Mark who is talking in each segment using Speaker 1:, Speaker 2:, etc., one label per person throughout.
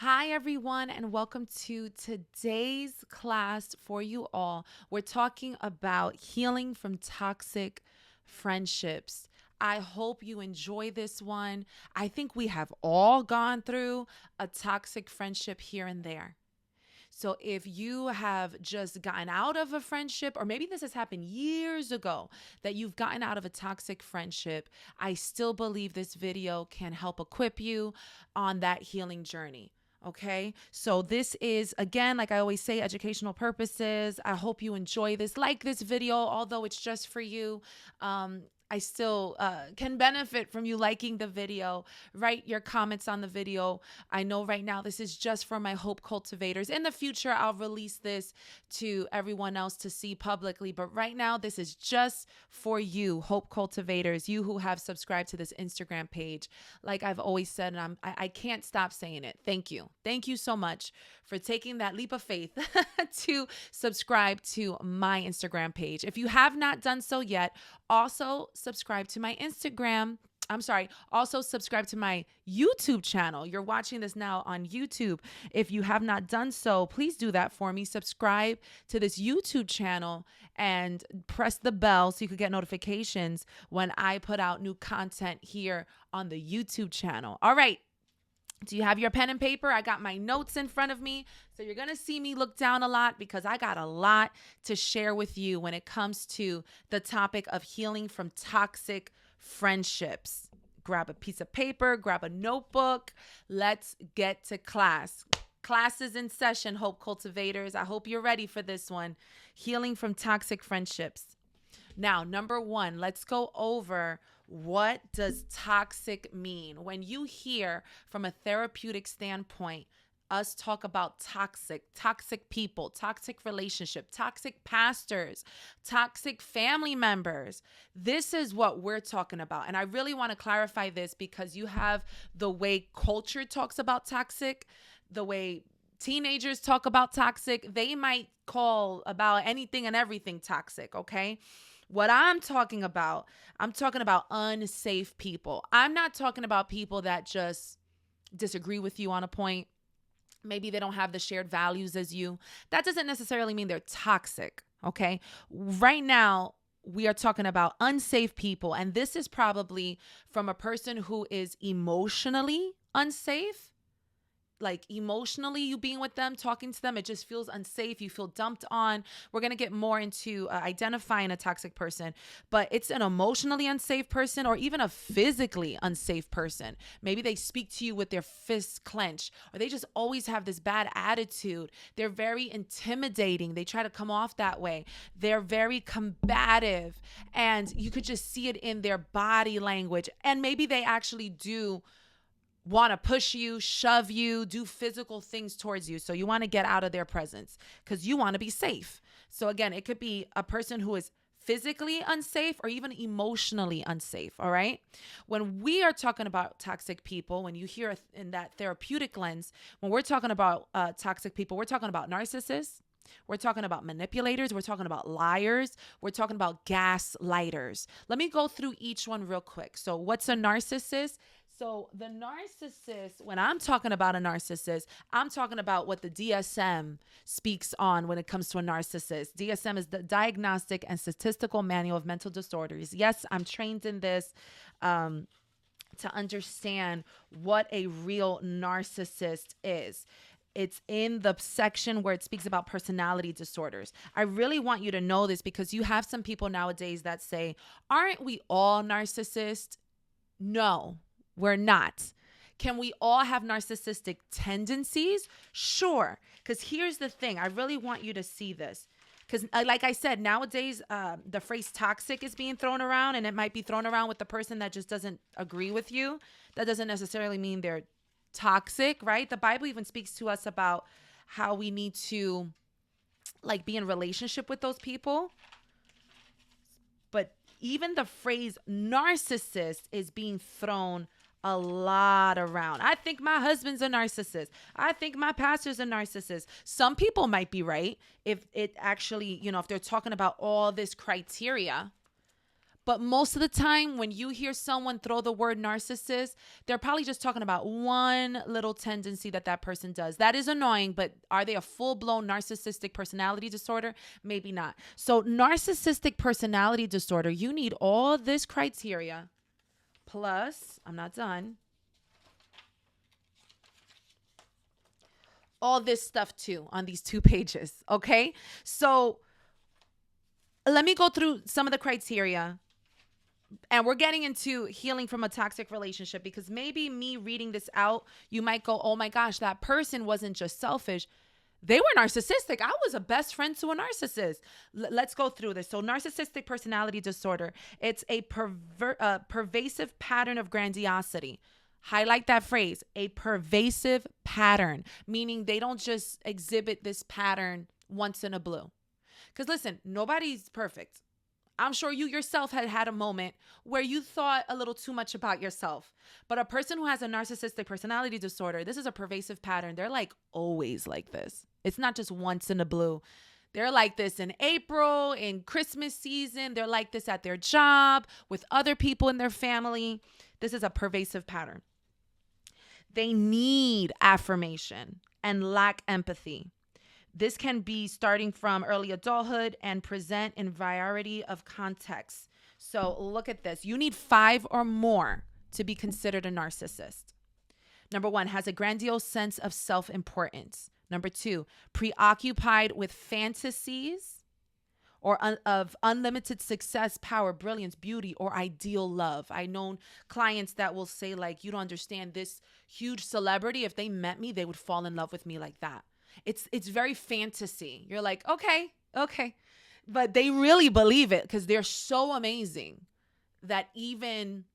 Speaker 1: Hi, everyone, and welcome to today's class for you all. We're talking about healing from toxic friendships. I hope you enjoy this one. I think we have all gone through a toxic friendship here and there. So if you have just gotten out of a friendship, or maybe this has happened years ago that you've gotten out of a toxic friendship, I still believe this video can help equip you on that healing journey. Okay, so this is, again, like I always say, educational purposes. I hope you enjoy this, like this video, although it's just for you. I still can benefit from you liking the video. Write your comments on the video. I know right now this is just for my hope cultivators. In the future, I'll release this to everyone else to see publicly. But right now, this is just for you, hope cultivators, you who have subscribed to this Instagram page. Like I've always said, and I can't stop saying it. Thank you. Thank you so much for taking that leap of faith to subscribe to my Instagram page. If you have not done so yet, also subscribe to my Instagram. Also subscribe to my YouTube channel. You're watching this now on YouTube. If you have not done so, please do that for me. Subscribe to this YouTube channel and press the bell so you can get notifications when I put out new content here on the YouTube channel. All right. Do you have your pen and paper? I got my notes in front of me. So you're going to see me look down a lot because I got a lot to share with you when it comes to the topic of healing from toxic friendships. Grab a piece of paper, grab a notebook. Let's get to class. Class is in session, Hope Cultivators. I hope you're ready for this one. Healing from toxic friendships. Now, number one, let's go over what does toxic mean. When you hear from a therapeutic standpoint, us talk about toxic people, toxic relationship, toxic pastors, toxic family members. This is what we're talking about. And I really want to clarify this because you have the way culture talks about toxic, the way teenagers talk about toxic. They might call about anything and everything toxic, okay? What I'm talking about unsafe people. I'm not talking about people that just disagree with you on a point. Maybe they don't have the shared values as you. That doesn't necessarily mean they're toxic, okay? Right now, we are talking about unsafe people, and this is probably from a person who is emotionally unsafe. Like emotionally, you being with them, talking to them, it just feels unsafe. You feel dumped on. We're going to get more into identifying a toxic person, but it's an emotionally unsafe person or even a physically unsafe person. Maybe they speak to you with their fists clenched, or they just always have this bad attitude. They're very intimidating. They try to come off that way. They're very combative, and you could just see it in their body language. And maybe they actually do want to push you, shove you, do physical things towards you. So you want to get out of their presence because you want to be safe. So again, it could be a person who is physically unsafe or even emotionally unsafe. All right. When we are talking about toxic people, when you hear in that therapeutic lens, when we're talking about toxic people, we're talking about narcissists. We're talking about manipulators. We're talking about liars. We're talking about gaslighters. Let me go through each one real quick. So what's a narcissist? So the narcissist, when I'm talking about a narcissist, I'm talking about what the DSM speaks on when it comes to a narcissist. DSM is the Diagnostic and Statistical Manual of Mental Disorders. Yes, I'm trained in this to understand what a real narcissist is. It's in the section where it speaks about personality disorders. I really want you to know this because you have some people nowadays that say, aren't we all narcissists? No. We're not. Can we all have narcissistic tendencies? Sure. Because here's the thing. I really want you to see this. Because like I said, nowadays, the phrase toxic is being thrown around, and it might be thrown around with the person that just doesn't agree with you. That doesn't necessarily mean they're toxic, right? The Bible even speaks to us about how we need to like be in relationship with those people. But even the phrase narcissist is being thrown a lot around. I think my husband's a narcissist. I think my pastor's a narcissist. Some people might be right if it actually, if they're talking about all this criteria. But most of the time, when you hear someone throw the word narcissist, they're probably just talking about one little tendency that that person does. That is annoying, but are they a full-blown narcissistic personality disorder? Maybe not. So narcissistic personality disorder, you need all this criteria. Plus, I'm not done. All this stuff too on these 2 pages. Okay. So let me go through some of the criteria. And we're getting into healing from a toxic relationship, because maybe me reading this out, you might go, oh my gosh, that person wasn't just selfish. They were narcissistic. I was a best friend to a narcissist. Let's go through this. So narcissistic personality disorder, it's a pervasive pattern of grandiosity. Highlight that phrase, a pervasive pattern, meaning they don't just exhibit this pattern once in a blue. Because listen, nobody's perfect. I'm sure you yourself had a moment where you thought a little too much about yourself. But a person who has a narcissistic personality disorder, this is a pervasive pattern. They're like always like this. It's not just once in a blue. They're like this in April, in Christmas season. They're like this at their job, with other people in their family. This is a pervasive pattern. They need affirmation and lack empathy. This can be starting from early adulthood and present in variety of contexts. So look at this. You need 5 or more to be considered a narcissist. Number 1, has a grandiose sense of self-importance. Number 2, preoccupied with fantasies or of unlimited success, power, brilliance, beauty, or ideal love. I know clients that will say, like, you don't understand, this huge celebrity, if they met me, they would fall in love with me like that. It's very fantasy. You're like, okay. But they really believe it because they're so amazing that even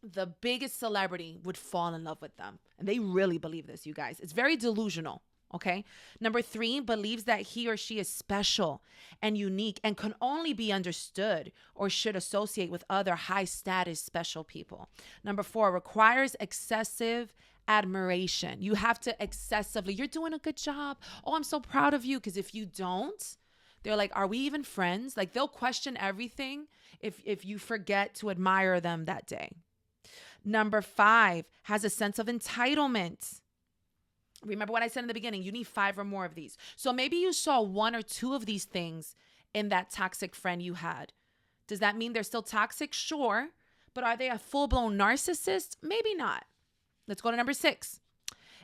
Speaker 1: the biggest celebrity would fall in love with them. And they really believe this, you guys. It's very delusional, okay? Number 3, believes that he or she is special and unique and can only be understood or should associate with other high status special people. Number 4, requires excessive admiration. You have to excessively, you're doing a good job. Oh, I'm so proud of you. Because if you don't, they're like, are we even friends? Like, they'll question everything if you forget to admire them that day. Number 5, has a sense of entitlement. Remember what I said in the beginning, you need 5 or more of these. So maybe you saw 1 or 2 of these things in that toxic friend you had. Does that mean they're still toxic? Sure. But are they a full-blown narcissist? Maybe not. Let's go to number 6.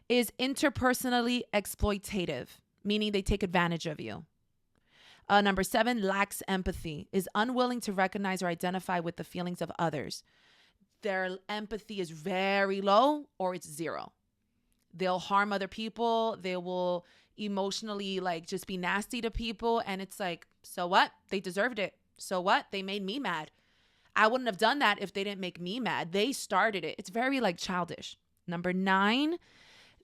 Speaker 1: Is interpersonally exploitative, meaning they take advantage of you. Number 7, lacks empathy, is unwilling to recognize or identify with the feelings of others. Their empathy is very low or it's 0. They'll harm other people. They will emotionally just be nasty to people. And it's like, so what? They deserved it. So what? They made me mad. I wouldn't have done that if they didn't make me mad. They started it. It's very childish. Number 9,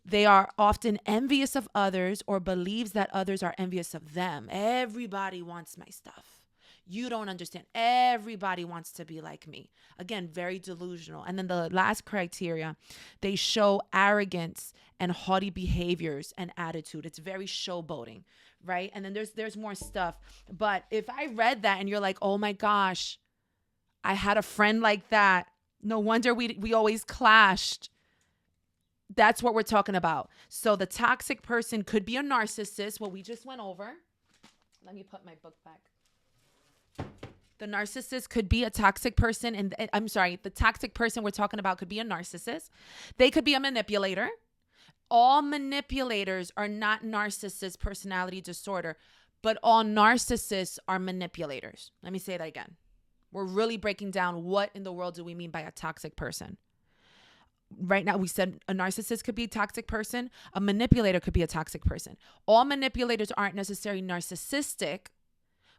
Speaker 1: they are often envious of others or believes that others are envious of them. Everybody wants my stuff. You don't understand. Everybody wants to be like me. Again, very delusional. And then the last criteria, they show arrogance and haughty behaviors and attitude. It's very showboating, right? And then there's more stuff. But if I read that and you're like, oh my gosh, I had a friend like that. No wonder we always clashed. That's what we're talking about. So the toxic person could be a narcissist, what we just went over. Let me put my book back. The narcissist could be a toxic person. And the toxic person we're talking about could be a narcissist. They could be a manipulator. All manipulators are not narcissist personality disorder, but all narcissists are manipulators. Let me say that again. We're really breaking down what in the world do we mean by a toxic person. Right now, we said a narcissist could be a toxic person. A manipulator could be a toxic person. All manipulators aren't necessarily narcissistic,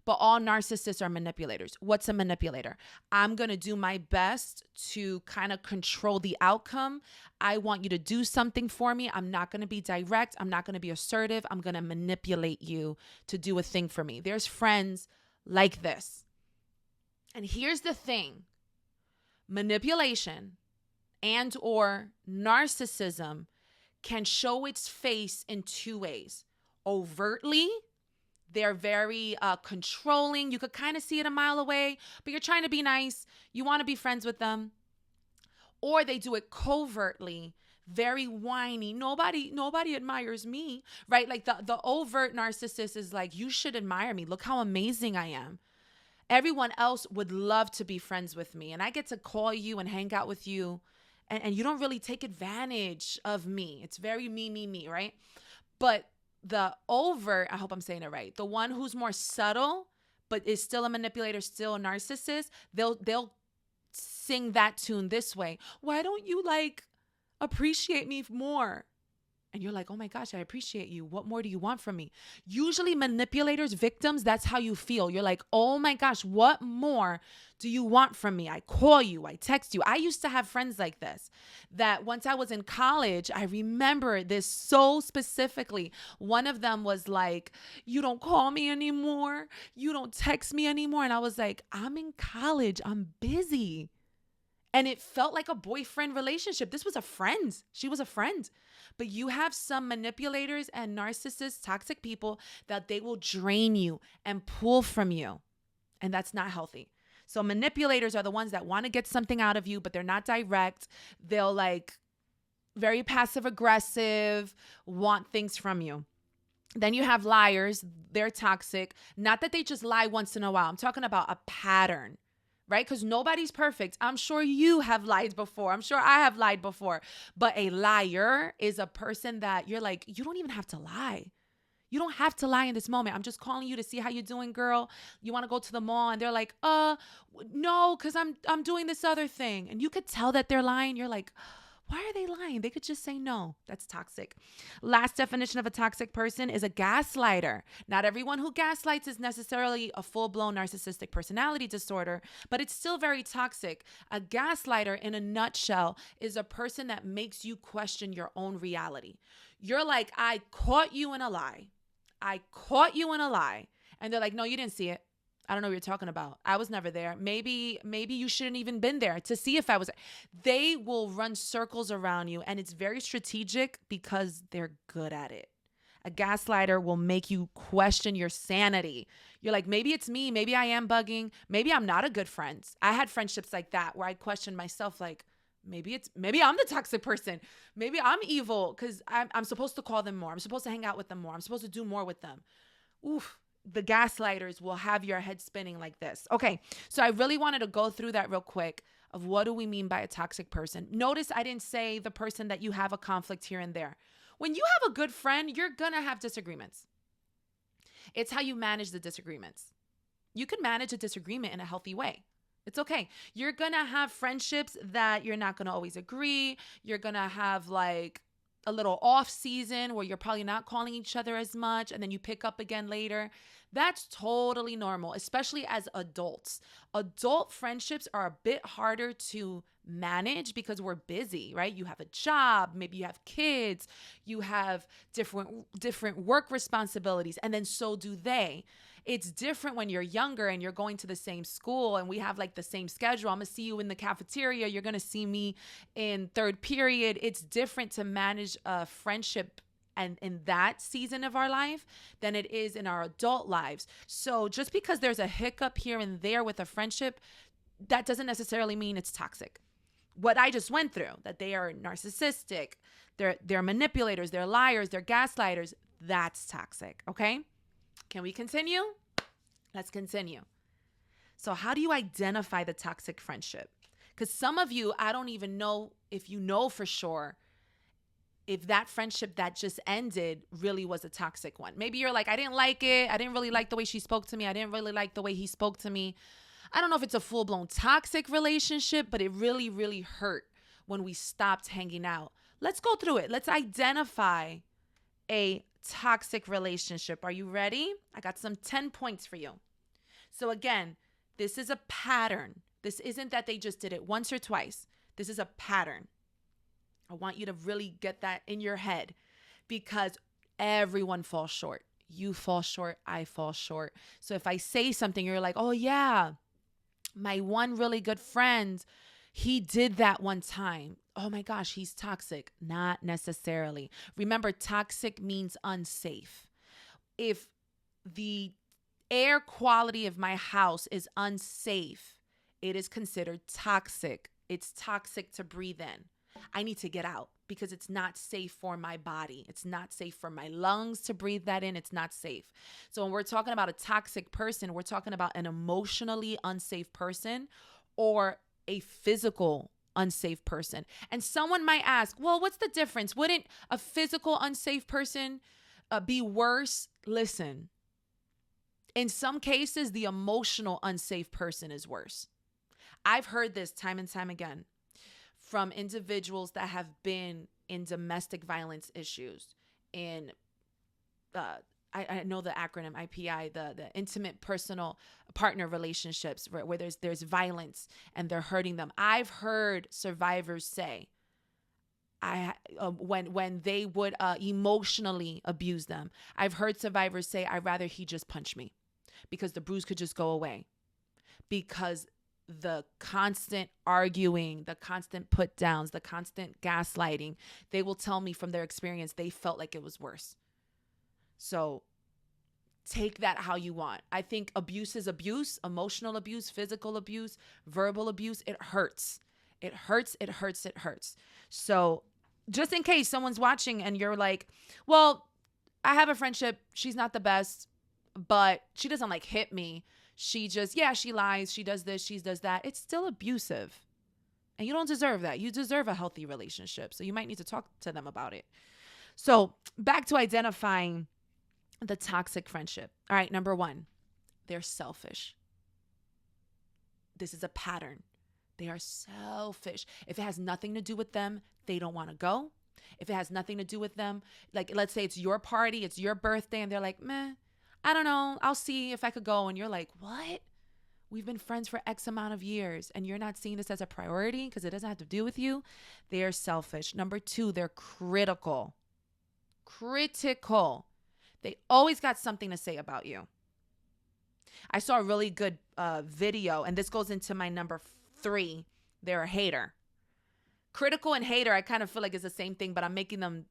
Speaker 1: but all narcissists are manipulators. What's a manipulator? I'm going to do my best to kind of control the outcome. I want you to do something for me. I'm not going to be direct. I'm not going to be assertive. I'm going to manipulate you to do a thing for me. There's friends like this. And here's the thing. Manipulation and or narcissism can show its face in 2 ways. Overtly, They're very controlling. You could kind of see it a mile away, but you're trying to be nice. You want to be friends with them. Or they do it covertly, very whiny. Nobody admires me, right? Like the overt narcissist is like, you should admire me. Look how amazing I am. Everyone else would love to be friends with me. And I get to call you and hang out with you. And you don't really take advantage of me. It's very me, right? But the overt, I hope I'm saying it right, the one who's more subtle, but is still a manipulator, still a narcissist, they'll sing that tune this way. Why don't you like appreciate me more? And you're like, oh my gosh, I appreciate you. What more do you want from me? Usually manipulators, victims, that's how you feel. You're like, oh my gosh, what more do you want from me? I call you, I text you. I used to have friends like this, that once I was in college, I remember this so specifically. One of them was like, you don't call me anymore. You don't text me anymore. And I was like, I'm in college. I'm busy. And it felt like a boyfriend relationship. This was a friend. She was a friend. But you have some manipulators and narcissists, toxic people, that they will drain you and pull from you. And that's not healthy. So manipulators are the ones that want to get something out of you, but they're not direct. They'll like very passive aggressive, want things from you. Then you have liars. They're toxic. Not that they just lie once in a while. I'm talking about a pattern. Right? Because nobody's perfect. I'm sure you have lied before. I'm sure I have lied before. But a liar is a person that you're like, you don't even have to lie. You don't have to lie in this moment. I'm just calling you to see how you're doing, girl. You want to go to the mall? And they're like, no, because I'm doing this other thing. And you could tell that they're lying. You're like, why are they lying? They could just say no. That's toxic. Last definition of a toxic person is a gaslighter. Not everyone who gaslights is necessarily a full-blown narcissistic personality disorder, but it's still very toxic. A gaslighter, in a nutshell, is a person that makes you question your own reality. You're like, I caught you in a lie. I caught you in a lie. And they're like, no, you didn't see it. I don't know what you're talking about. I was never there. Maybe you shouldn't even been there to see if I was. They will run circles around you, and it's very strategic because they're good at it. A gaslighter will make you question your sanity. You're like, maybe it's me. Maybe I am bugging. Maybe I'm not a good friend. I had friendships like that where I questioned myself, like, maybe I'm the toxic person. Maybe I'm evil because I'm supposed to call them more. I'm supposed to hang out with them more. I'm supposed to do more with them. Oof. The gaslighters will have your head spinning like this. Okay, so I really wanted to go through that real quick of what do we mean by a toxic person. Notice I didn't say the person that you have a conflict here and there. When you have a good friend, you're going to have disagreements. It's how you manage the disagreements. You can manage a disagreement in a healthy way. It's okay. You're going to have friendships that you're not going to always agree. You're going to have like a little off season where you're probably not calling each other as much and then you pick up again later. That's totally normal, especially as adults. Adult friendships are a bit harder to manage because we're busy, right? You have a job, maybe you have kids, you have different work responsibilities, and then so do they. It's different when you're younger and you're going to the same school and we have like the same schedule. I'm going to see you in the cafeteria. You're going to see me in third period. It's different to manage a friendship and in that season of our life than it is in our adult lives. So just because there's a hiccup here and there with a friendship, that doesn't necessarily mean it's toxic. What I just went through, that they are narcissistic, they're manipulators, they're liars, they're gaslighters, that's toxic, okay? Can we continue? Let's continue. So how do you identify the toxic friendship? Because some of you, I don't even know if you know for sure if that friendship that just ended really was a toxic one. Maybe you're like, I didn't like it. I didn't really like the way she spoke to me. I didn't really like the way he spoke to me. I don't know if it's a full-blown toxic relationship, but it really, really hurt when we stopped hanging out. Let's go through it. Let's identify a toxic relationship. Are you ready? I got some 10 points for you. So again, this is a pattern. This isn't that they just did it once or twice. This is a pattern. I want you to really get that in your head because everyone falls short. You fall short. I fall short. So if I say something, you're like, oh yeah, my one really good friend, he did that one time. Oh my gosh, he's toxic. Not necessarily. Remember, toxic means unsafe. If the air quality of my house is unsafe, it is considered toxic. It's toxic to breathe in. I need to get out because it's not safe for my body. It's not safe for my lungs to breathe that in. It's not safe. So when we're talking about a toxic person, we're talking about an emotionally unsafe person or a physical unsafe person. And someone might ask, well, what's the difference? Wouldn't a physical unsafe person be worse? Listen, in some cases, the emotional unsafe person is worse. I've heard this time and time again from individuals that have been in domestic violence issues, in I know the acronym IPI, the intimate personal partner relationships, where there's violence and they're hurting them. I've heard survivors say, when they would emotionally abuse them, I've heard survivors say, I'd rather he just punch me because the bruise could just go away, because the constant arguing, the constant put downs, the constant gaslighting, they will tell me from their experience, they felt like it was worse. So take that how you want. I think abuse is abuse, emotional abuse, physical abuse, verbal abuse. It hurts. It hurts. It hurts. It hurts. So just in case someone's watching and you're like, well, I have a friendship. She's not the best, but she doesn't like hit me. She just, she lies. She does this. She does that. It's still abusive. And you don't deserve that. You deserve a healthy relationship. So you might need to talk to them about it. So back to identifying the toxic friendship. All right, number one, they're selfish. This is a pattern. They are selfish. If it has nothing to do with them, they don't want to go. If it has nothing to do with them, like let's say it's your party, it's your birthday, and they're like, meh, I don't know, I'll see if I could go. And you're like, what? We've been friends for X amount of years and you're not seeing this as a priority because it doesn't have to do with you. They are selfish. Number two, they're critical. Critical. They always got something to say about you. I saw a really good video, and this goes into my number three. They're a hater. Critical and hater, I kind of feel like it's the same thing, but I'm making them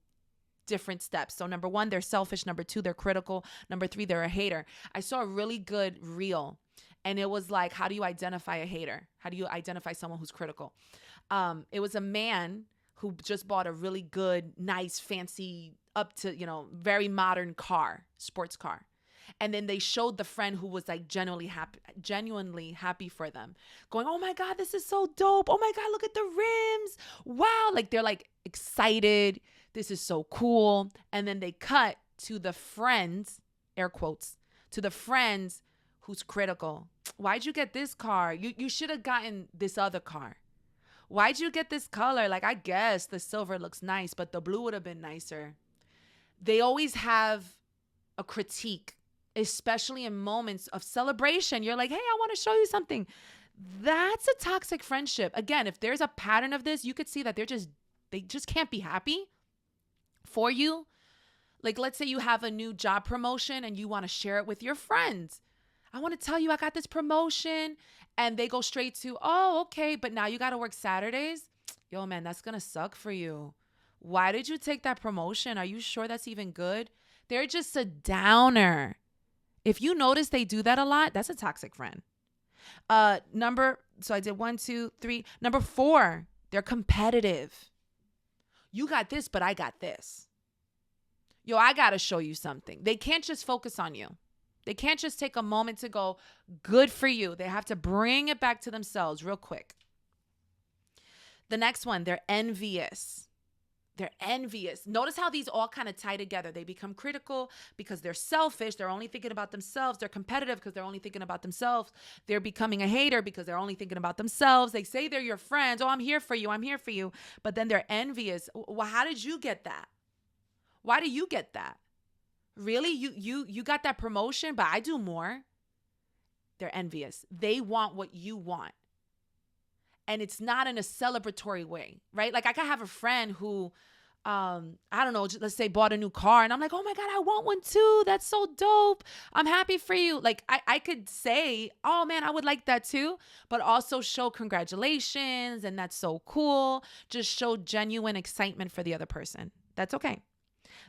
Speaker 1: different steps. So number one, they're selfish. Number two, they're critical. Number three, they're a hater. I saw a really good reel, and it was like, how do you identify a hater? How do you identify someone who's critical? It was a man who just bought a really good, nice, fancy, up to, very modern car, sports car. And then they showed the friend who was like genuinely happy for them, going, oh my God, this is so dope. Oh my God, look at the rims. Wow. Like they're like excited. This is so cool. And then they cut to the friends, air quotes, to the friends who's critical. Why'd you get this car? You should have gotten this other car. Why'd you get this color? Like, I guess the silver looks nice, but the blue would have been nicer. They always have a critique, especially in moments of celebration. You're like, hey, I want to show you something. That's a toxic friendship. Again, if there's a pattern of this, you could see that they just can't be happy for you. Like, let's say you have a new job promotion and you want to share it with your friends. I want to tell you I got this promotion, and they go straight to, oh, okay, but now you got to work Saturdays. Yo, man, that's going to suck for you. Why did you take that promotion? Are you sure that's even good? They're just a downer. If you notice they do that a lot, that's a toxic friend. So I did 1, 2, 3. Number 4, they're competitive. You got this, but I got this. Yo, I got to show you something. They can't just focus on you. They can't just take a moment to go, good for you. They have to bring it back to themselves real quick. The next one, they're envious. They're envious. Notice how these all kind of tie together. They become critical because they're selfish. They're only thinking about themselves. They're competitive because they're only thinking about themselves. They're becoming a hater because they're only thinking about themselves. They say they're your friends. Oh, I'm here for you. I'm here for you. But then they're envious. Well, how did you get that? Why do you get that? Really? You got that promotion, but I do more. They're envious. They want what you want. And it's not in a celebratory way, right? Like I could have a friend who, I don't know, let's say bought a new car. And I'm like, oh my God, I want one too. That's so dope. I'm happy for you. Like I could say, oh man, I would like that too. But also show congratulations. And that's so cool. Just show genuine excitement for the other person. That's okay.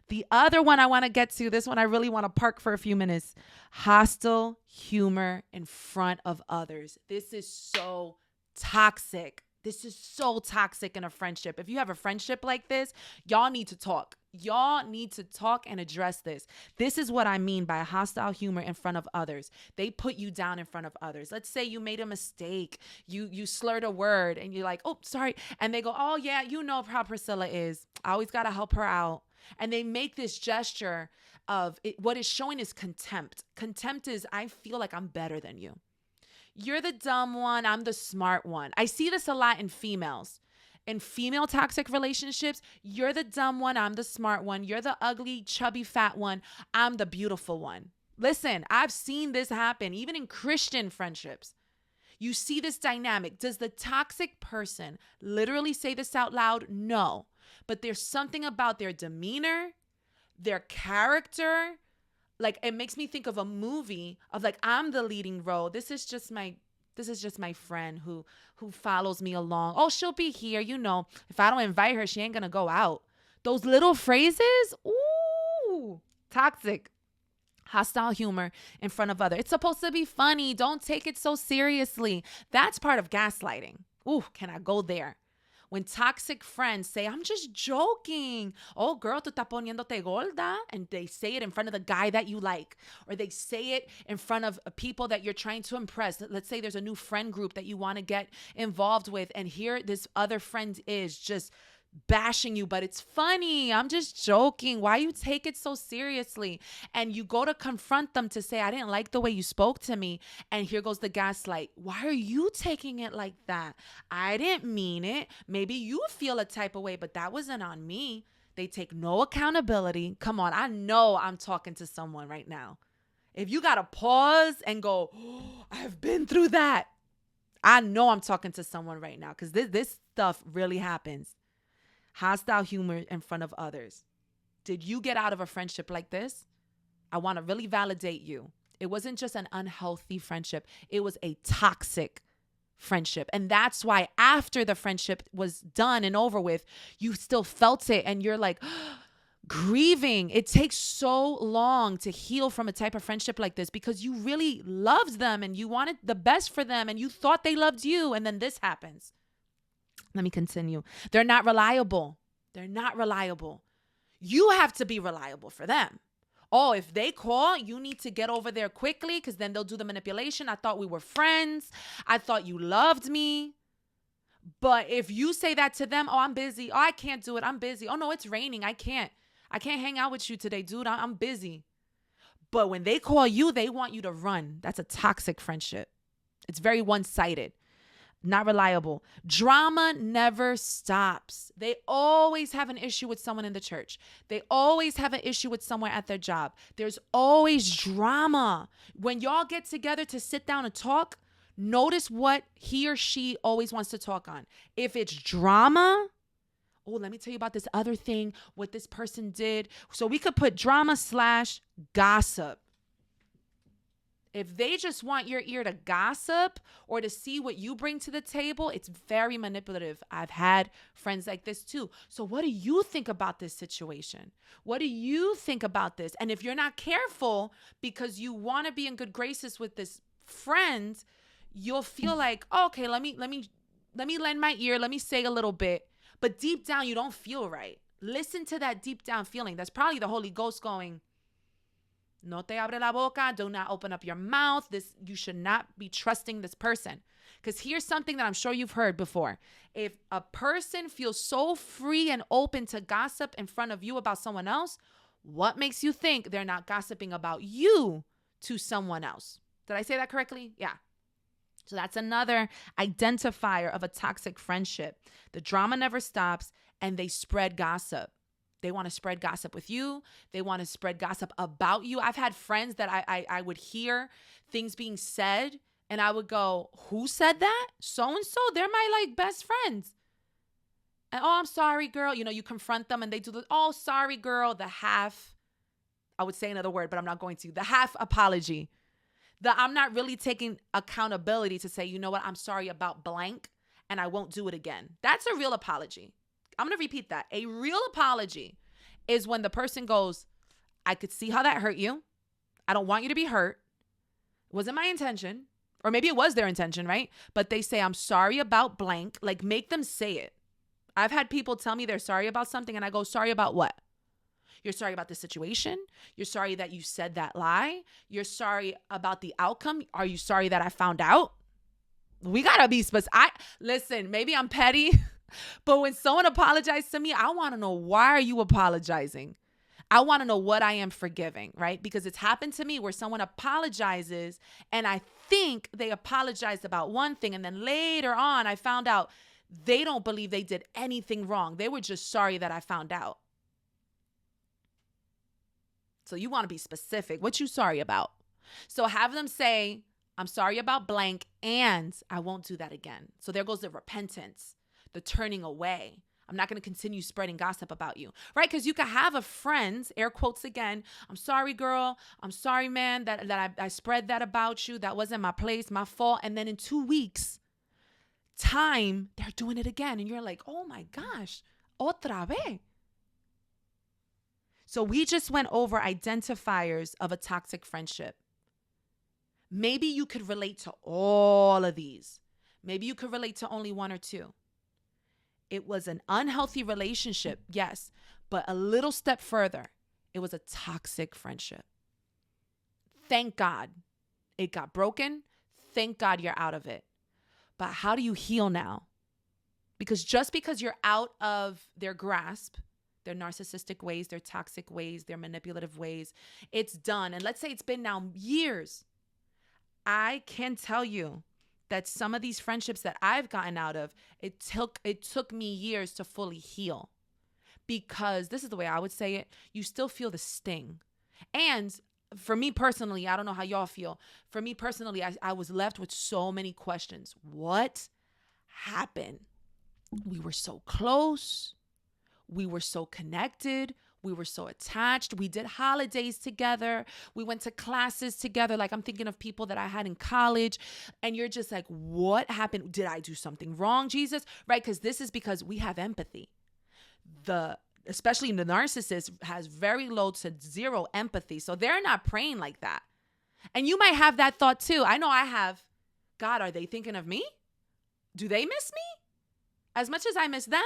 Speaker 1: The other one I want to get to, this one I really want to park for a few minutes. Hostile humor in front of others. This is so toxic. This is so toxic in a friendship. If you have a friendship like this, y'all need to talk. Y'all need to talk and address this. This is what I mean by hostile humor in front of others. They put you down in front of others. Let's say you made a mistake. You slurred a word and you're like, oh, sorry. And they go, oh, yeah, you know how Priscilla is. I always got to help her out. And they make this gesture of it. What is showing is contempt. Contempt is, I feel like I'm better than you. You're the dumb one. I'm the smart one. I see this a lot in females. In female toxic relationships, you're the dumb one. I'm the smart one. You're the ugly, chubby, fat one. I'm the beautiful one. Listen, I've seen this happen even in Christian friendships. You see this dynamic. Does the toxic person literally say this out loud? No. But there's something about their demeanor, their character. Like, it makes me think of a movie of like, I'm the leading role. This is just my friend who follows me along. Oh, she'll be here. You know, if I don't invite her, she ain't going to go out. Those little phrases. Ooh, toxic. Hostile humor in front of others. It's supposed to be funny. Don't take it so seriously. That's part of gaslighting. Ooh, can I go there? When toxic friends say, I'm just joking. Oh, girl, tú estás poniéndote gorda. And they say it in front of the guy that you like. Or they say it in front of people that you're trying to impress. Let's say there's a new friend group that you want to get involved with. And here this other friend is just bashing you, but it's funny. I'm just joking. Why you take it so seriously? And you go to confront them to say, I didn't like the way you spoke to me. And here goes the gaslight. Why are you taking it like that? I didn't mean it. Maybe you feel a type of way, but that wasn't on me. They take no accountability. Come on. I know I'm talking to someone right now. If you got to pause and go, oh, I've been through that. I know I'm talking to someone right now because this stuff really happens. Hostile humor in front of others. Did you get out of a friendship like this? I want to really validate you. It wasn't just an unhealthy friendship. It was a toxic friendship. And that's why after the friendship was done and over with, you still felt it and you're like grieving. It takes so long to heal from a type of friendship like this because you really loved them and you wanted the best for them and you thought they loved you. And then this happens. Let me continue. They're not reliable. They're not reliable. You have to be reliable for them. Oh, if they call, you need to get over there quickly because then they'll do the manipulation. I thought we were friends. I thought you loved me. But if you say that to them, oh, I'm busy. Oh, I can't do it. I'm busy. Oh, no, it's raining. I can't hang out with you today, dude. I'm busy. But when they call you, they want you to run. That's a toxic friendship. It's very one-sided. Not reliable. Drama never stops. They always have an issue with someone in the church. They always have an issue with someone at their job. There's always drama. When y'all get together to sit down and talk, notice what he or she always wants to talk on. If it's drama, oh, let me tell you about this other thing, what this person did. So we could put drama / gossip. If they just want your ear to gossip or to see what you bring to the table, it's very manipulative. I've had friends like this too. So what do you think about this situation? What do you think about this? And if you're not careful because you want to be in good graces with this friend, you'll feel like, oh, okay, let me lend my ear. Let me say a little bit. But deep down, you don't feel right. Listen to that deep down feeling. That's probably the Holy Ghost going, no te abre la boca. Do not open up your mouth. You should not be trusting this person. Because here's something that I'm sure you've heard before. If a person feels so free and open to gossip in front of you about someone else, what makes you think they're not gossiping about you to someone else? Did I say that correctly? Yeah. So that's another identifier of a toxic friendship. The drama never stops and they spread gossip. They want to spread gossip with you. They want to spread gossip about you. I've had friends that I would hear things being said and I would go, who said that? So-and-so, they're my like best friends. And oh, I'm sorry, girl. You know, you confront them and they do the, oh, sorry, girl. The half, I would say another word, but I'm not going to. The half apology. I'm not really taking accountability to say, you know what? I'm sorry about blank and I won't do it again. That's a real apology. I'm going to repeat that. A real apology is when the person goes, I could see how that hurt you. I don't want you to be hurt. It wasn't my intention. Or maybe it was their intention, right? But they say, I'm sorry about blank. Like, make them say it. I've had people tell me they're sorry about something, and I go, sorry about what? You're sorry about the situation. You're sorry that you said that lie. You're sorry about the outcome. Are you sorry that I found out? We got to be specific. Listen, maybe I'm petty, but when someone apologizes to me, I want to know, why are you apologizing? I want to know what I am forgiving, right? Because it's happened to me where someone apologizes and I think they apologized about one thing, and then later on I found out they don't believe they did anything wrong. They were just sorry that I found out. So you want to be specific. What you sorry about? So have them say, I'm sorry about blank, and I won't do that again. So there goes the repentance, the turning away. I'm not going to continue spreading gossip about you, right? Because you could have a friend, air quotes again, I'm sorry, girl. I'm sorry, man, that I spread that about you. That wasn't my place, my fault. And then in 2 weeks' time, they're doing it again. And you're like, oh my gosh, otra vez. So we just went over identifiers of a toxic friendship. Maybe you could relate to all of these. Maybe you could relate to only one or two. It was an unhealthy relationship, yes, but a little step further, it was a toxic friendship. Thank God it got broken. Thank God you're out of it. But how do you heal now? Because just because you're out of their grasp, their narcissistic ways, their toxic ways, their manipulative ways, it's done. And let's say it's been now years. I can tell you that some of these friendships that I've gotten out of, it took me years to fully heal. Because this is the way I would say it, you still feel the sting. And for me personally, I don't know how y'all feel. For me personally, I was left with so many questions. What happened? We were so close. We were so connected. We were so attached. We did holidays together. We went to classes together. Like, I'm thinking of people that I had in college, and you're just like, what happened? Did I do something wrong, Jesus? Right? Because we have empathy. Especially the narcissist has very low to zero empathy. So they're not praying like that. And you might have that thought too. I know I have. God, are they thinking of me? Do they miss me as much as I miss them?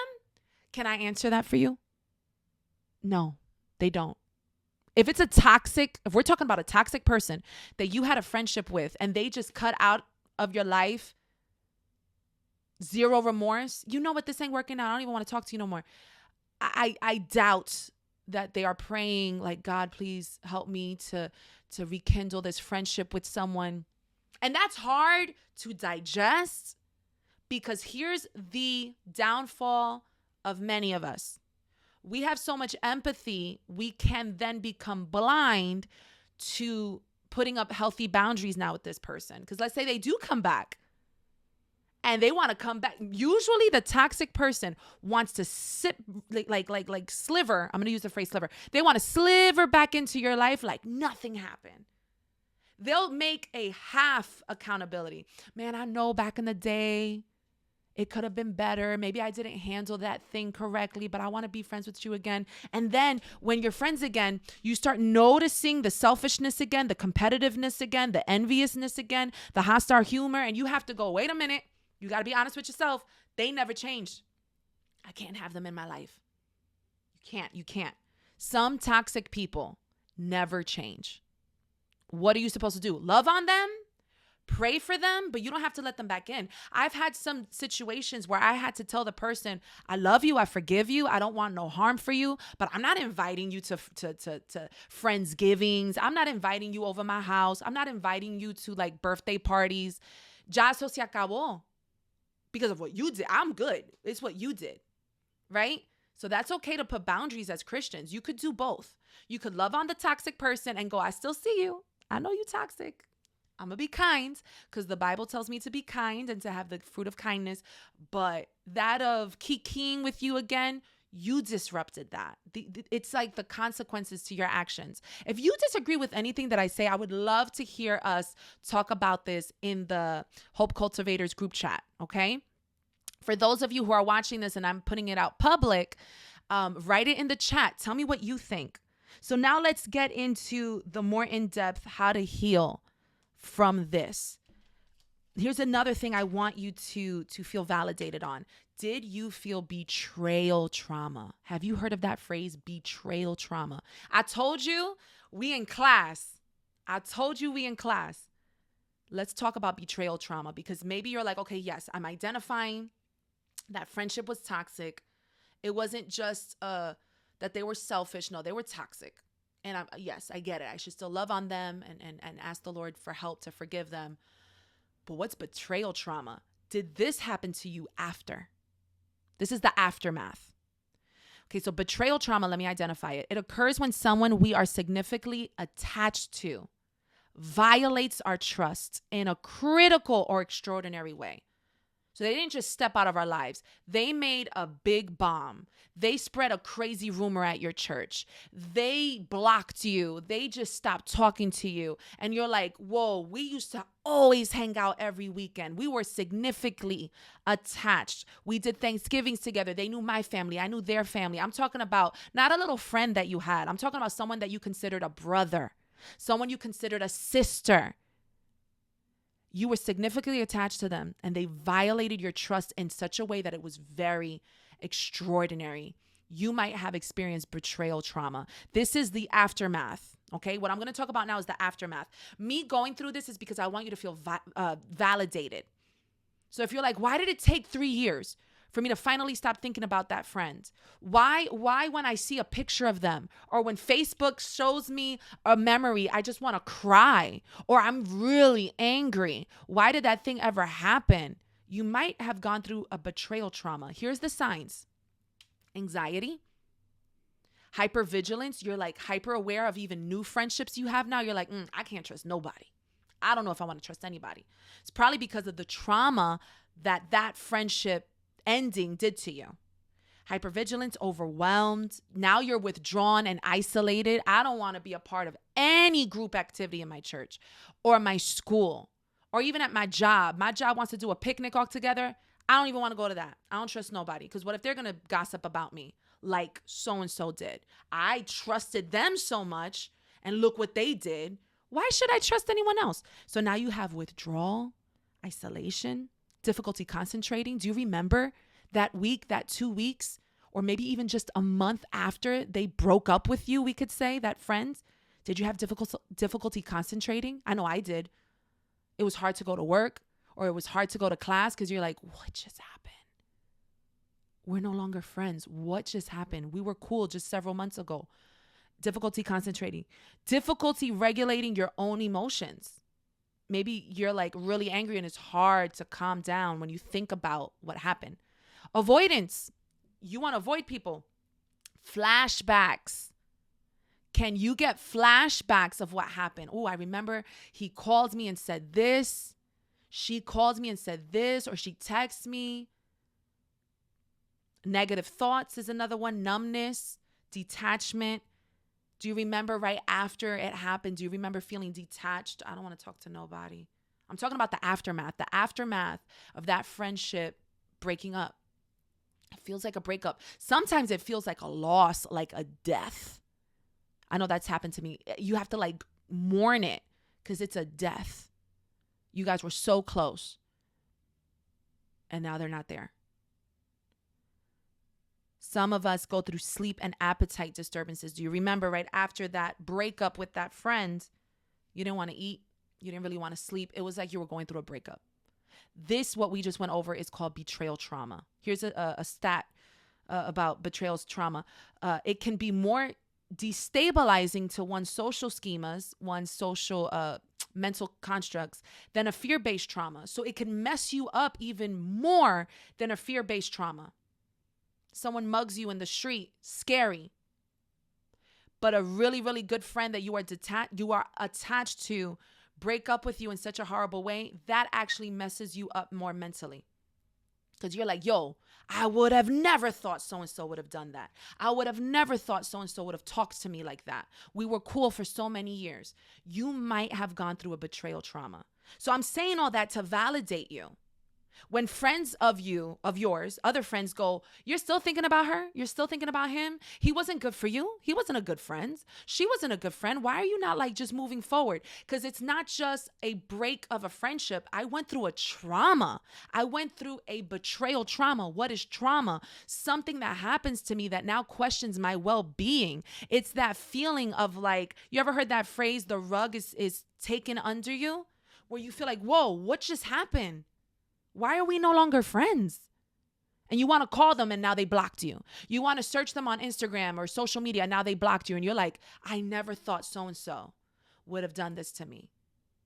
Speaker 1: Can I answer that for you? No, they don't. If we're talking about a toxic person that you had a friendship with and they just cut out of your life, zero remorse, you know what, this ain't working out. I don't even want to talk to you no more. I doubt that they are praying like, God, please help me to rekindle this friendship with someone. And that's hard to digest, because here's the downfall of many of us. We have so much empathy, we can then become blind to putting up healthy boundaries now with this person. Because let's say they do come back and they want to come back. Usually the toxic person wants to sip like sliver. I'm going to use the phrase sliver. They want to sliver back into your life like nothing happened. They'll make a half accountability. Man, I know back in the day, it could have been better. Maybe I didn't handle that thing correctly, but I want to be friends with you again. And then when you're friends again, you start noticing the selfishness again, the competitiveness again, the enviousness again, the hostile humor. And you have to go, wait a minute. You got to be honest with yourself. They never changed. I can't have them in my life. You can't. Some toxic people never change. What are you supposed to do? Love on them? Pray for them, but you don't have to let them back in. I've had some situations where I had to tell the person, I love you, I forgive you, I don't want no harm for you, but I'm not inviting you to Friendsgivings. I'm not inviting you over my house. I'm not inviting you to like birthday parties. Ya eso se acabó. Because of what you did. I'm good. It's what you did, right? So that's okay to put boundaries as Christians. You could do both. You could love on the toxic person and go, I still see you. I know you toxic. I'm going to be kind, because the Bible tells me to be kind and to have the fruit of kindness. But that of kikiing with you again, you disrupted that. It's like the consequences to your actions. If you disagree with anything that I say, I would love to hear us talk about this in the Hope Cultivators group chat, okay? For those of you who are watching this and I'm putting it out public, Write it in the chat. Tell me what you think. So now let's get into the more in-depth how to heal from this. Here's another thing I want you to feel validated on. Did you feel betrayal trauma? Have you heard of that phrase, betrayal trauma? I told you we in class. Let's talk about betrayal trauma, because maybe you're like, okay, yes, I'm identifying that friendship was toxic. It wasn't just that they were selfish. No, they were toxic. And yes, I get it. I should still love on them and ask the Lord for help to forgive them. But what's betrayal trauma? Did this happen to you after? This is the aftermath. Okay, so betrayal trauma, let me identify it. It occurs when someone we are significantly attached to violates our trust in a critical or extraordinary way. So they didn't just step out of our lives. They made a big bomb. They spread a crazy rumor at your church. They blocked you. They just stopped talking to you. And you're like, whoa, we used to always hang out every weekend. We were significantly attached. We did Thanksgivings together. They knew my family. I knew their family. I'm talking about not a little friend that you had. I'm talking about someone that you considered a brother, someone you considered a sister. You were significantly attached to them, and they violated your trust in such a way that it was very extraordinary. You might have experienced betrayal trauma. This is the aftermath, okay? What I'm going to talk about now is the aftermath. Me going through this is because I want you to feel validated. So if you're like, why did it take 3 years for me to finally stop thinking about that friend? Why when I see a picture of them, or when Facebook shows me a memory, I just want to cry, or I'm really angry? Why did that thing ever happen? You might have gone through a betrayal trauma. Here's the signs: anxiety, hypervigilance. You're like hyper aware of even new friendships you have now. You're like, I can't trust nobody. I don't know if I want to trust anybody. It's probably because of the trauma that friendship ending did to you. Hypervigilance, overwhelmed. Now you're withdrawn and isolated. I don't want to be a part of any group activity in my church or my school or even at my job. My job wants to do a picnic all together. I don't even want to go to that. I don't trust nobody, because what if they're going to gossip about me like so-and-so did? I trusted them so much, and look what they did. Why should I trust anyone else? So now you have withdrawal, isolation, difficulty concentrating. Do you remember that week, that 2 weeks, or maybe even just a month after they broke up with you, we could say, that friend? Did you have difficulty concentrating? I know I did. It was hard to go to work, or it was hard to go to class, because you're like, what just happened? We're no longer friends. What just happened? We were cool just several months ago. Difficulty concentrating. Difficulty regulating your own emotions. Maybe you're like really angry and it's hard to calm down when you think about what happened. Avoidance. You want to avoid people. Flashbacks. Can you get flashbacks of what happened? Oh, I remember he called me and said this. She called me and said this, or she texted me. Negative thoughts is another one. Numbness, detachment. Do you remember right after it happened? Do you remember feeling detached? I don't want to talk to nobody. I'm talking about the aftermath of that friendship breaking up. It feels like a breakup. Sometimes it feels like a loss, like a death. I know that's happened to me. You have to like mourn it because it's a death. You guys were so close, and now they're not there. Some of us go through sleep and appetite disturbances. Do you remember right after that breakup with that friend, you didn't want to eat. You didn't really want to sleep. It was like you were going through a breakup. This, what we just went over, is called betrayal trauma. Here's a stat about betrayal trauma. It can be more destabilizing to one's social schemas, one's social mental constructs, than a fear-based trauma. So it can mess you up even more than a fear-based trauma. Someone mugs you in the street, scary. But a really, really good friend that you are attached to break up with you in such a horrible way, that actually messes you up more mentally. Because you're like, yo, I would have never thought so-and-so would have done that. I would have never thought so-and-so would have talked to me like that. We were cool for so many years. You might have gone through a betrayal trauma. So I'm saying all that to validate you. When friends of yours, other friends go, you're still thinking about her? You're still thinking about him? He wasn't good for you. He wasn't a good friend. She wasn't a good friend. Why are you not like just moving forward? Because it's not just a break of a friendship. I went through a trauma. I went through a betrayal trauma. What is trauma? Something that happens to me that now questions my well-being. It's that feeling of like, you ever heard that phrase, the rug is taken under you? Where you feel like, whoa, what just happened? Why are we no longer friends? And you want to call them and now they blocked you. You want to search them on Instagram or social media and now they blocked you. And you're like, I never thought so-and-so would have done this to me.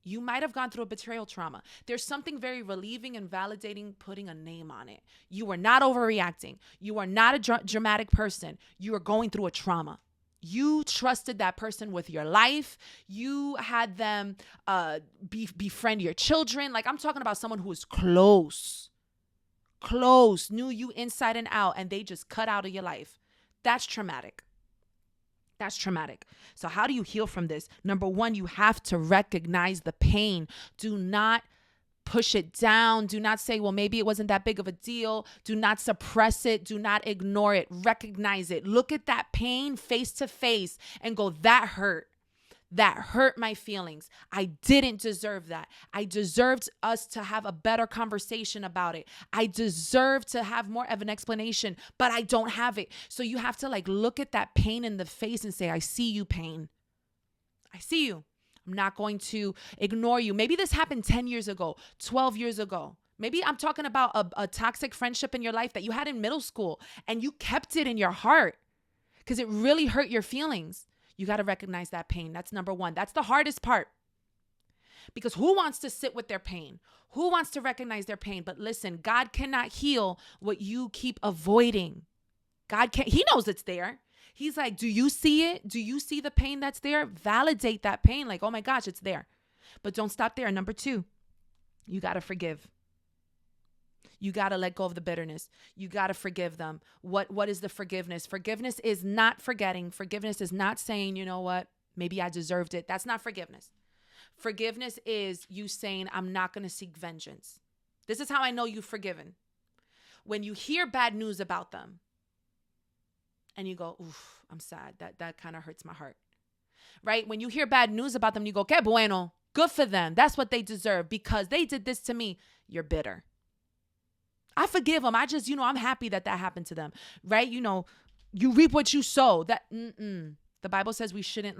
Speaker 1: You might have gone through a betrayal trauma. There's something very relieving and validating putting a name on it. You are not overreacting. You are not a dramatic person. You are going through a trauma. You trusted that person with your life. You had them befriend your children. Like, I'm talking about someone who is close, knew you inside and out, and they just cut out of your life. That's traumatic. That's traumatic. So how do you heal from this? Number one, you have to recognize the pain. Do not push it down. Do not say, well, maybe it wasn't that big of a deal. Do not suppress it. Do not ignore it. Recognize it. Look at that pain face to face and go, that hurt. That hurt my feelings. I didn't deserve that. I deserved us to have a better conversation about it. I deserve to have more of an explanation, but I don't have it. So you have to like look at that pain in the face and say, I see you, pain. I see you. I'm not going to ignore you. Maybe this happened 10 years ago, 12 years ago. Maybe I'm talking about a toxic friendship in your life that you had in middle school and you kept it in your heart because it really hurt your feelings. You got to recognize that pain. That's number one. That's the hardest part. Because who wants to sit with their pain? Who wants to recognize their pain? But listen, God cannot heal what you keep avoiding. God can't. He knows it's there. He's like, do you see it? Do you see the pain that's there? Validate that pain. Like, oh my gosh, it's there. But don't stop there. Number two, you got to forgive. You got to let go of the bitterness. You got to forgive them. What is the forgiveness? Forgiveness is not forgetting. Forgiveness is not saying, you know what, maybe I deserved it. That's not forgiveness. Forgiveness is you saying, I'm not going to seek vengeance. This is how I know you've forgiven. When you hear bad news about them and you go, oof, I'm sad. That kind of hurts my heart. Right? When you hear bad news about them, you go, que bueno. Good for them. That's what they deserve because they did this to me. You're bitter. I forgive them. I just, I'm happy that happened to them, right? You reap what you sow. The Bible says we shouldn't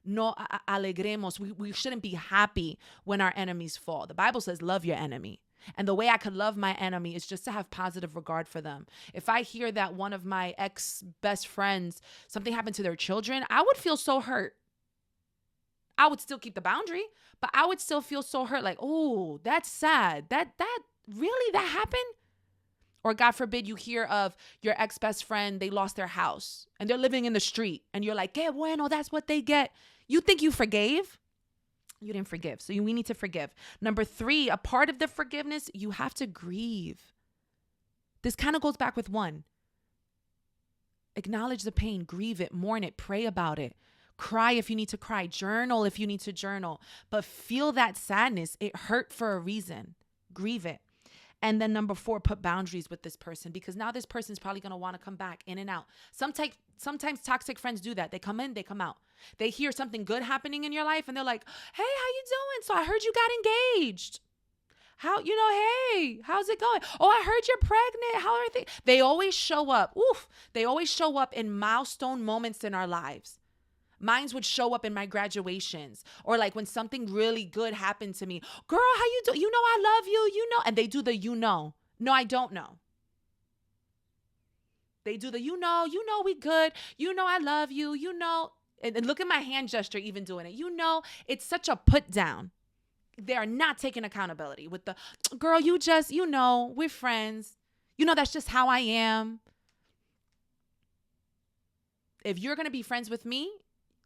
Speaker 1: no alegremos. We shouldn't be happy when our enemies fall. The Bible says love your enemy. And the way I could love my enemy is just to have positive regard for them. If I hear that one of my ex-best friends, something happened to their children, I would feel so hurt. I would still keep the boundary, but I would still feel so hurt. Like, oh, that's sad. That really, that happened? Or God forbid you hear of your ex-best friend, they lost their house and they're living in the street and you're like, que bueno, that's what they get. You think you forgave? You didn't forgive. So we need to forgive. Number three, a part of the forgiveness, you have to grieve. This kind of goes back with one. Acknowledge the pain, grieve it, mourn it, pray about it. Cry if you need to cry, journal if you need to journal, but feel that sadness. It hurt for a reason. Grieve it. And then number four, put boundaries with this person because now this person is probably going to want to come back in and out. Sometimes toxic friends do that. They come in, they come out. They hear something good happening in your life and they're like, hey, how you doing? So I heard you got engaged. Hey, how's it going? Oh, I heard you're pregnant. How are things? They always show up. They always show up in milestone moments in our lives. Mines would show up in my graduations or like when something really good happened to me. Girl, how you do? I love you, And they do the No, I don't know. They do the we good. I love you, And look at my hand gesture even doing it. It's such a put down. They are not taking accountability with the, girl, you just, we're friends. That's just how I am. If you're going to be friends with me,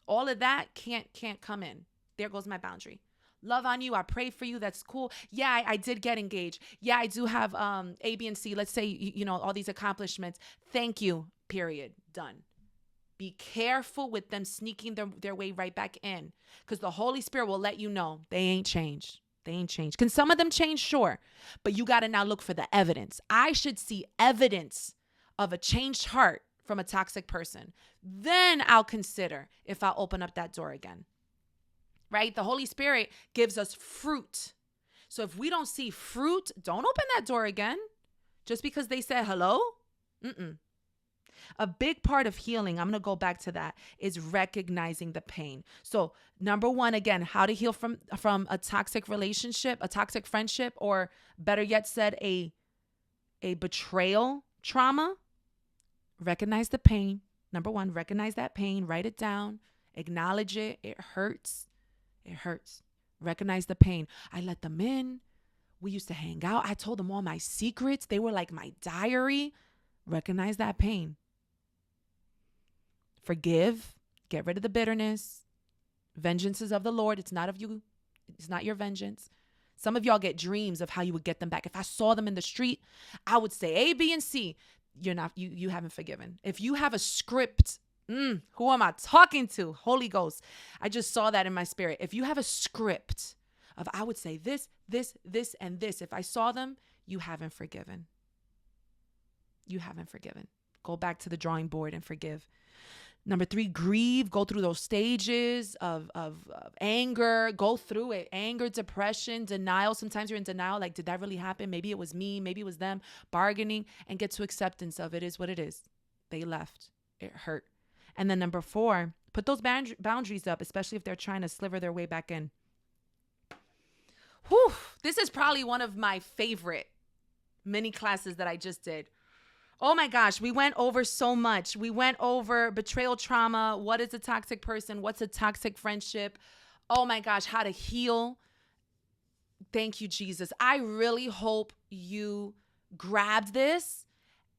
Speaker 1: all of that can't come in. There goes my boundary. Love on you. I pray for you. That's cool. Yeah, I did get engaged. Yeah, I do have A, B, and C. Let's say, all these accomplishments. Thank you. Period. Done. Be careful with them sneaking their way right back in because the Holy Spirit will let you know they ain't changed. They ain't changed. Can some of them change? Sure. But you got to now look for the evidence. I should see evidence of a changed heart from a toxic person. Then I'll consider if I'll open up that door again. Right? The Holy Spirit gives us fruit. So if we don't see fruit, don't open that door again. Just because they said hello? A big part of healing, I'm going to go back to that, is recognizing the pain. So number one, again, how to heal from a toxic relationship, a toxic friendship, or better yet said, a betrayal trauma. Recognize the pain. Number one, recognize that pain. Write it down. Acknowledge it. It hurts. It hurts. Recognize the pain. I let them in. We used to hang out. I told them all my secrets. They were like my diary. Recognize that pain. Forgive. Get rid of the bitterness. Vengeance is of the Lord. It's not of you. It's not your vengeance. Some of y'all get dreams of how you would get them back. If I saw them in the street, I would say A, B, and C. You haven't forgiven. If you have a script, who am I talking to? Holy Ghost. I just saw that in my spirit. If you have a script of I would say this, and this. If I saw them, you haven't forgiven. You haven't forgiven. Go back to the drawing board and forgive. Number 3, grieve. Go through those stages of anger. Go through it. Anger, depression, denial. Sometimes you're in denial. Like, did that really happen? Maybe it was me. Maybe it was them. Bargaining, and get to acceptance of it is what it is. They left. It hurt. And then number 4, put those boundaries up, especially if they're trying to sliver their way back in. Whew. This is probably one of my favorite mini classes that I just did. Oh my gosh, we went over so much. We went over betrayal trauma. What is a toxic person? What's a toxic friendship? Oh my gosh, how to heal. Thank you, Jesus. I really hope you grabbed this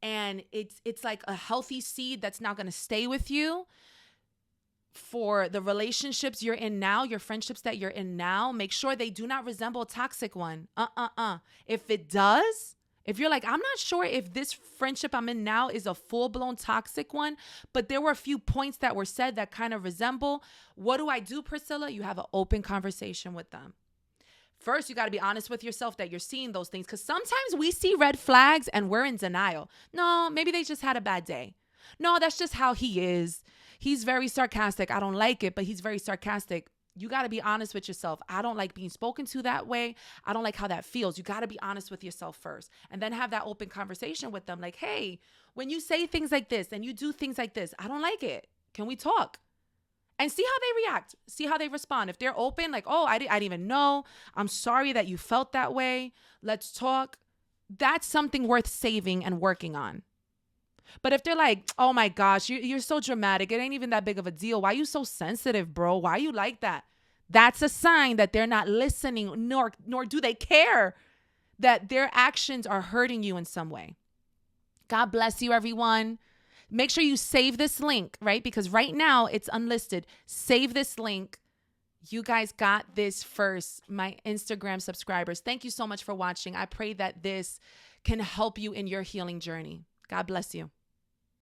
Speaker 1: and it's like a healthy seed that's now going to stay with you for the relationships you're in now, your friendships that you're in now. Make sure they do not resemble a toxic one. If it does, if you're like, I'm not sure if this friendship I'm in now is a full-blown toxic one, but there were a few points that were said that kind of resemble. What do I do, Priscilla? You have an open conversation with them. First, you got to be honest with yourself that you're seeing those things, because sometimes we see red flags and we're in denial. No, maybe they just had a bad day. No, that's just how he is. He's very sarcastic. I don't like it, but he's very sarcastic. You got to be honest with yourself. I don't like being spoken to that way. I don't like how that feels. You got to be honest with yourself first, and then have that open conversation with them. Like, hey, when you say things like this and you do things like this, I don't like it. Can we talk? And see how they react. See how they respond. If they're open, like, oh, I didn't even know. I'm sorry that you felt that way. Let's talk. That's something worth saving and working on. But if they're like, oh my gosh, you're so dramatic. It ain't even that big of a deal. Why are you so sensitive, bro? Why are you like that? That's a sign that they're not listening, nor do they care, that their actions are hurting you in some way. God bless you, everyone. Make sure you save this link, right? Because right now it's unlisted. Save this link. You guys got this first. My Instagram subscribers, thank you so much for watching. I pray that this can help you in your healing journey. God bless you.